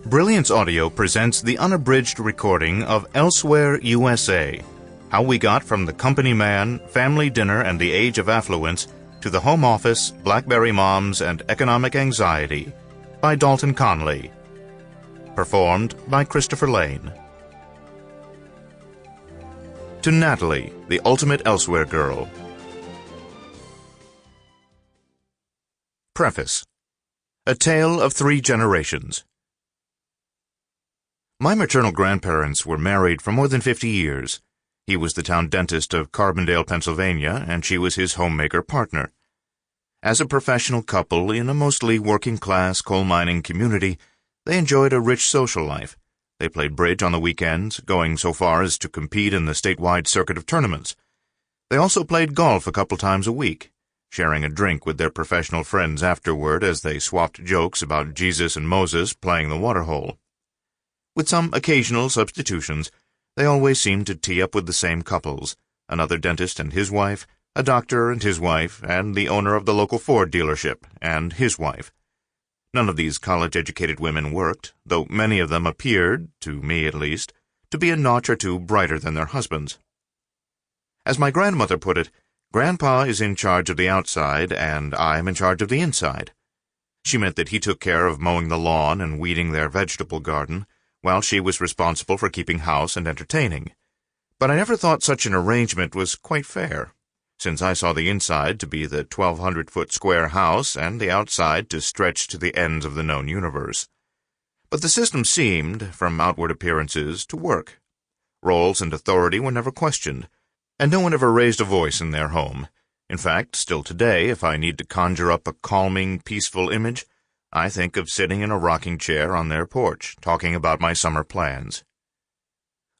Brilliance Audio presents the unabridged recording of Elsewhere, U.S.A. How We Got from the Company Man, Family Dinner, and the Age of Affluence to the Home Office, BlackBerry Moms, and Economic Anxiety by Dalton Conley. Performed by Christopher Lane. To Natalie, the ultimate Elsewhere girl. Preface. A Tale of Three Generations. My maternal grandparents were married for more than 50 years. He was the town dentist of Carbondale, Pennsylvania, and she was his homemaker partner. As a professional couple in a mostly working-class coal mining community, they enjoyed a rich social life. They played bridge on the weekends, going so far as to compete in the statewide circuit of tournaments. They also played golf a couple times a week, sharing a drink with their professional friends afterward as they swapped jokes about Jesus and Moses playing the waterhole. With some occasional substitutions, they always seemed to tee up with the same couples, another dentist and his wife, a doctor and his wife, and the owner of the local Ford dealership and his wife. None of these college-educated women worked, though many of them appeared, to me at least, to be a notch or two brighter than their husbands. As my grandmother put it, Grandpa is in charge of the outside, and I am in charge of the inside. She meant that he took care of mowing the lawn and weeding their vegetable garden, while she was responsible for keeping house and entertaining. But I never thought such an arrangement was quite fair, since I saw the inside to be the 1,200-foot square house and the outside to stretch to the ends of the known universe. But the system seemed, from outward appearances, to work. Roles and authority were never questioned, and no one ever raised a voice in their home. In fact, still today, if I need to conjure up a calming, peaceful image, I think of sitting in a rocking chair on their porch, talking about my summer plans.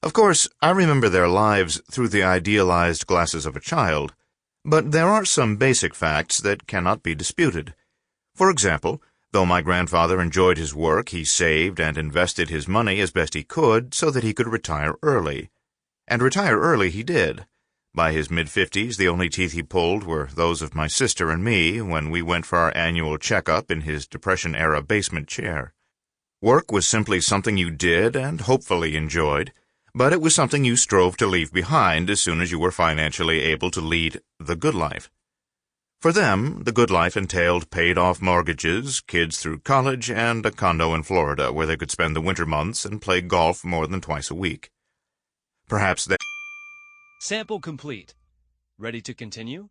Of course, I remember their lives through the idealized glasses of a child, but there are some basic facts that cannot be disputed. For example, though my grandfather enjoyed his work, he saved and invested his money as best he could so that he could retire early. And retire early he did. By his mid-50s, the only teeth he pulled were those of my sister and me when we went for our annual checkup in his Depression-era basement chair. Work was simply something you did and hopefully enjoyed, but it was something you strove to leave behind as soon as you were financially able to lead the good life. For them, the good life entailed paid-off mortgages, kids through college, and a condo in Florida where they could spend the winter months and play golf more than twice a week. Perhaps they... Sample complete. Ready to continue?